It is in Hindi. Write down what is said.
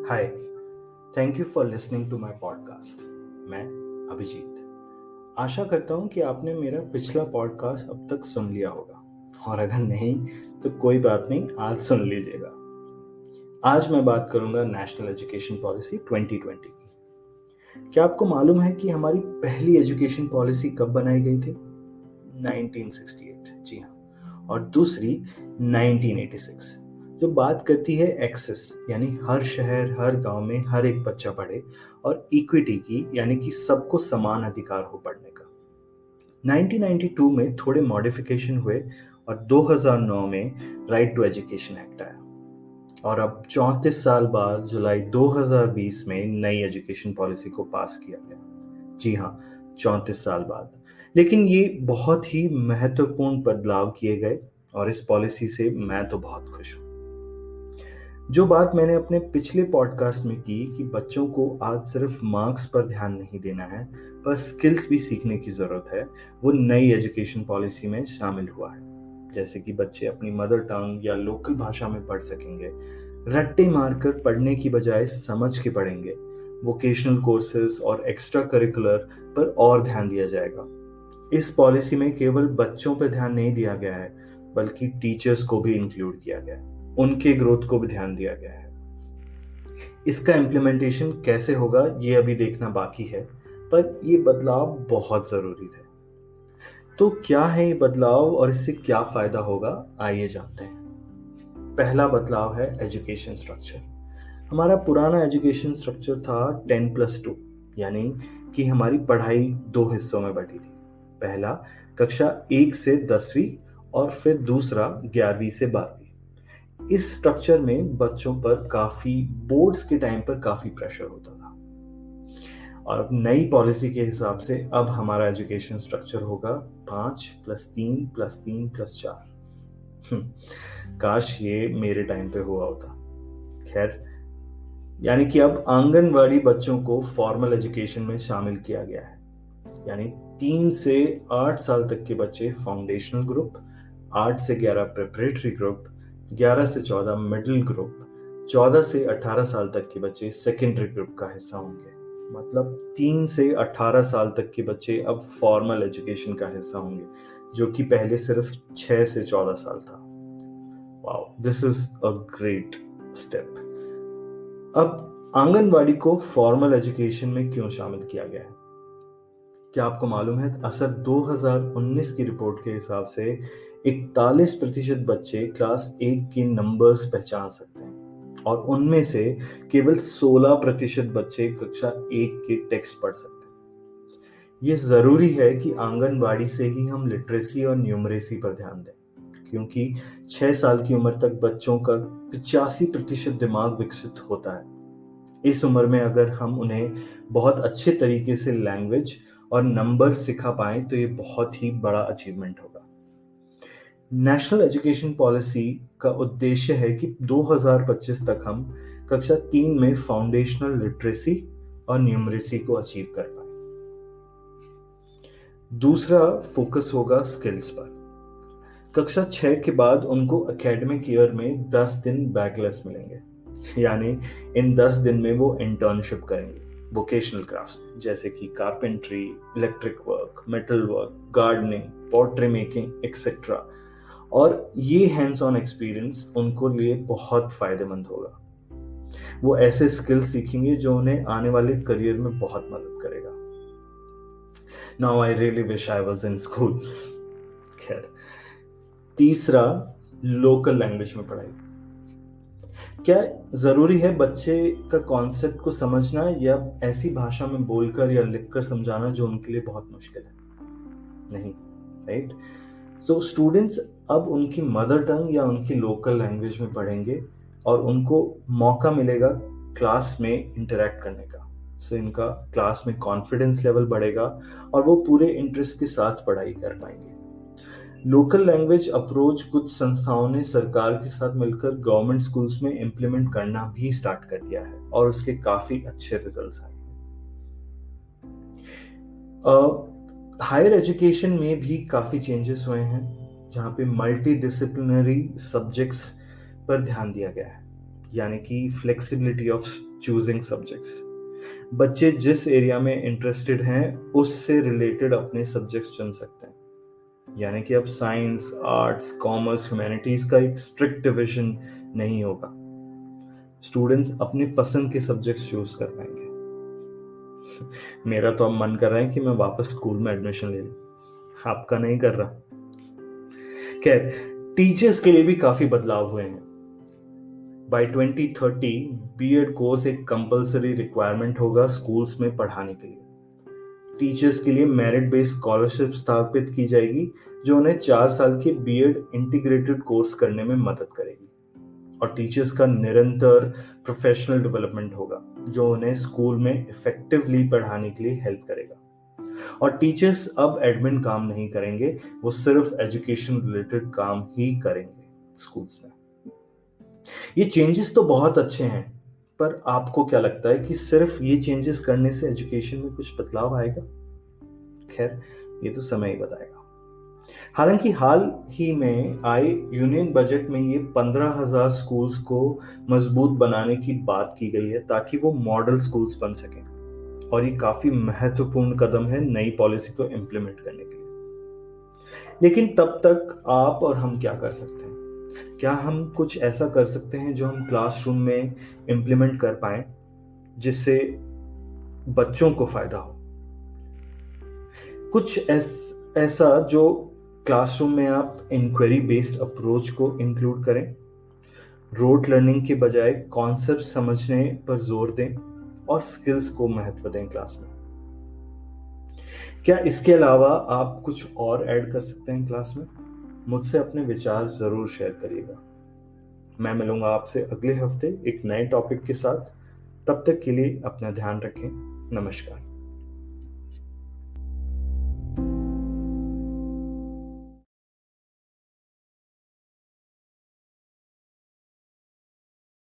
Hi, thank you for listening to my podcast. मैं अभिजीत। आशा करता हूँ कि आपने मेरा पिछला पॉडकास्ट अब तक सुन लिया होगा, और अगर नहीं तो कोई बात नहीं, आज सुन लीजिएगा। आज मैं बात करूंगा नेशनल एजुकेशन पॉलिसी 2020 की। क्या आपको मालूम है कि हमारी पहली एजुकेशन पॉलिसी कब बनाई गई थी? 1968, जी हाँ। और दूसरी 1986, जो बात करती है एक्सेस, यानी हर शहर हर गांव में हर एक बच्चा पढ़े, और इक्विटी की, यानी कि सबको समान अधिकार हो पढ़ने का। 1992 में थोड़े मॉडिफिकेशन हुए और 2009 में राइट टू एजुकेशन एक्ट आया। और अब 34 साल बाद जुलाई 2020 में नई एजुकेशन पॉलिसी को पास किया गया। जी हाँ, 34 साल बाद। लेकिन ये बहुत ही महत्वपूर्ण बदलाव किए गए, और इस पॉलिसी से मैं तो बहुत खुश हूँ। जो बात मैंने अपने पिछले पॉडकास्ट में की कि बच्चों को आज सिर्फ मार्क्स पर ध्यान नहीं देना है, पर स्किल्स भी सीखने की जरूरत है, वो नई एजुकेशन पॉलिसी में शामिल हुआ है। जैसे कि बच्चे अपनी मदर टंग या लोकल भाषा में पढ़ सकेंगे, रट्टे मारकर पढ़ने की बजाय समझ के पढ़ेंगे, वोकेशनल कोर्सेज और एक्स्ट्रा करिकुलर पर और ध्यान दिया जाएगा। इस पॉलिसी में केवल बच्चों पर ध्यान नहीं दिया गया है, बल्कि टीचर्स को भी इंक्लूड किया गया है, उनके ग्रोथ को भी ध्यान दिया गया है। इसका इम्प्लीमेंटेशन कैसे होगा ये अभी देखना बाकी है, पर ये बदलाव बहुत जरूरी थे। तो क्या है ये बदलाव और इससे क्या फायदा होगा, आइए जानते हैं। पहला बदलाव है एजुकेशन स्ट्रक्चर। हमारा पुराना एजुकेशन स्ट्रक्चर था 10+2, यानी कि हमारी पढ़ाई दो हिस्सों में बटी थी। पहला कक्षा 1 से 10वीं और फिर दूसरा 11वीं से 12वीं। इस स्ट्रक्चर में बच्चों पर बोर्ड्स के टाइम पर काफी प्रेशर होता था। और अब नई पॉलिसी के हिसाब से अब हमारा एजुकेशन स्ट्रक्चर होगा 5+3+3+4। काश ये मेरे टाइम पे हुआ होता। खैर, यानी कि अब आंगनवाड़ी बच्चों को फॉर्मल एजुकेशन में शामिल किया गया है। यानी 3 से 8 साल तक के बच्चे फाउंडेशनल ग्रुप, 8 से 11 प्रिपरेटरी ग्रुप, 11 से 14 मिडिल ग्रुप, 14 से 18 साल तक के बच्चे सेकेंडरी ग्रुप का हिस्सा होंगे। मतलब 3 से 18 साल तक के बच्चे अब फॉर्मल एजुकेशन का हिस्सा होंगे, जो कि पहले सिर्फ 6 से 14 साल था। Wow, this is a great step. अब आंगनवाड़ी को फॉर्मल एजुकेशन में क्यों शामिल किया गया है? क्या आपको मालूम है? असर 2019 की रिपोर्ट के हिसाब से 41% बच्चे क्लास 1 के नंबर्स पहचान सकते हैं, और उनमें से केवल 16% बच्चे कक्षा 1 के टेक्स्ट पढ़ सकते हैं। ये जरूरी है कि आंगनवाड़ी से ही हम लिटरेसी और न्यूमरेसी पर ध्यान दें, क्योंकि 6 साल की उम्र तक बच्चों का 85% दिमाग विकसित होता है। इस उम्र में अगर हम उन्हें बहुत अच्छे तरीके से लैंग्वेज और नंबर सिखा पाएं तो ये बहुत ही बड़ा अचीवमेंट होगा। नेशनल एजुकेशन पॉलिसी का उद्देश्य है कि 2025 तक हम कक्षा 3 में फाउंडेशनल लिटरेसी और न्यूमरेसी को अचीव कर पाए। दूसरा फोकस होगा स्किल्स पर। कक्षा 6 के बाद उनको एकेडमिक ईयर में 10 दिन बैकलेस मिलेंगे, यानी इन 10 दिन में वो इंटर्नशिप करेंगे वोकेशनल क्राफ्ट्स, जैसे कि carpentry, electric work, metal work, gardening, pottery making etcetera. और ये हैंड्स ऑन एक्सपीरियंस उनको लिए बहुत फायदेमंद होगा। वो ऐसे स्किल सीखेंगे जो उन्हें आने वाले करियर में बहुत मदद करेगा। Now I really wish I was in school. खैर, तीसरा लोकल लैंग्वेज में पढ़ाई। क्या जरूरी है बच्चे का कॉन्सेप्ट को समझना, या ऐसी भाषा में बोलकर या लिखकर समझाना जो उनके लिए बहुत मुश्किल है? नहीं, राइट? सो स्टूडेंट्स अब उनकी मदर टंग या उनकी लोकल लैंग्वेज में पढ़ेंगे, और उनको मौका मिलेगा क्लास में इंटरेक्ट करने का। सो इनका क्लास में कॉन्फिडेंस लेवल बढ़ेगा, और वो पूरे इंटरेस्ट के साथ पढ़ाई कर पाएंगे। लोकल लैंग्वेज अप्रोच कुछ संस्थाओं ने सरकार के साथ मिलकर गवर्नमेंट स्कूल्स में इंप्लीमेंट करना भी स्टार्ट कर दिया है, और उसके काफी अच्छे रिजल्ट्स आए हैं। हायर एजुकेशन में भी काफी चेंजेस हुए हैं, जहाँ पे मल्टी डिसिप्लिनरी सब्जेक्ट्स पर ध्यान दिया गया है। यानी कि फ्लेक्सिबिलिटी ऑफ चूजिंग सब्जेक्ट्स। बच्चे जिस एरिया में इंटरेस्टेड हैं उससे रिलेटेड अपने सब्जेक्ट्स चुन सकते हैं। यानी कि अब साइंस, आर्ट्स, कॉमर्स, ह्यूमैनिटीज का एक स्ट्रिक्ट डिवीजन नहीं होगा। स्टूडेंट्स अपने पसंद के सब्जेक्ट्स चूज कर पाएंगे। मेरा तो अब मन कर रहा है कि मैं वापस स्कूल में एडमिशन ले लूं, आपका नहीं कर रहा। खैर, टीचर्स के लिए भी काफी बदलाव हुए हैं। बाय 2030 बीएड कोर्स एक कंपलसरी रिक्वायरमेंट होगा स्कूल्स में पढ़ाने के लिए। टीचर्स के लिए मेरिट बेस्ड स्कॉलरशिप स्थापित की जाएगी जो उन्हें 4 साल के बीएड इंटीग्रेटेड कोर्स करने में मदद करेगी। और टीचर्स का निरंतर प्रोफेशनल डेवलपमेंट होगा जो उन्हें स्कूल में इफेक्टिवली पढ़ाने के लिए हेल्प करेगा। और टीचर्स अब एडमिन काम नहीं करेंगे, वो सिर्फ एजुकेशन रिलेटेड काम ही करेंगे स्कूल्स में। ये चेंजेस तो बहुत अच्छे हैं, पर आपको क्या लगता है कि सिर्फ ये चेंजेस करने से एजुकेशन में कुछ बदलाव आएगा? खैर, ये तो समय ही बताएगा। हालांकि हाल ही में आए यूनियन बजट में ये 15,000 स्कूल्स को मजबूत बनाने की बात की गई है ताकि वो मॉडल स्कूल्स बन सकें। और ये काफी महत्वपूर्ण कदम है नई पॉलिसी को इम्प्लीमेंट करने के लिए। लेकिन तब तक आप और हम क्या कर सकते हैं? क्या हम कुछ ऐसा कर सकते हैं जो हम क्लासरूम में इम्प्लीमेंट कर पाए जिससे बच्चों को फायदा हो? कुछ ऐसा जो क्लासरूम में आप इंक्वायरी बेस्ड अप्रोच को इंक्लूड करें, रोट लर्निंग के बजाय कॉन्सेप्ट समझने पर जोर दें और स्किल्स को महत्व दें क्लास में। क्या इसके अलावा आप कुछ और ऐड कर सकते हैं क्लास में? मुझसे अपने विचार जरूर शेयर करिएगा। मैं मिलूंगा आपसे अगले हफ्ते एक नए टॉपिक के साथ। तब तक के लिए अपना ध्यान रखें। नमस्कार।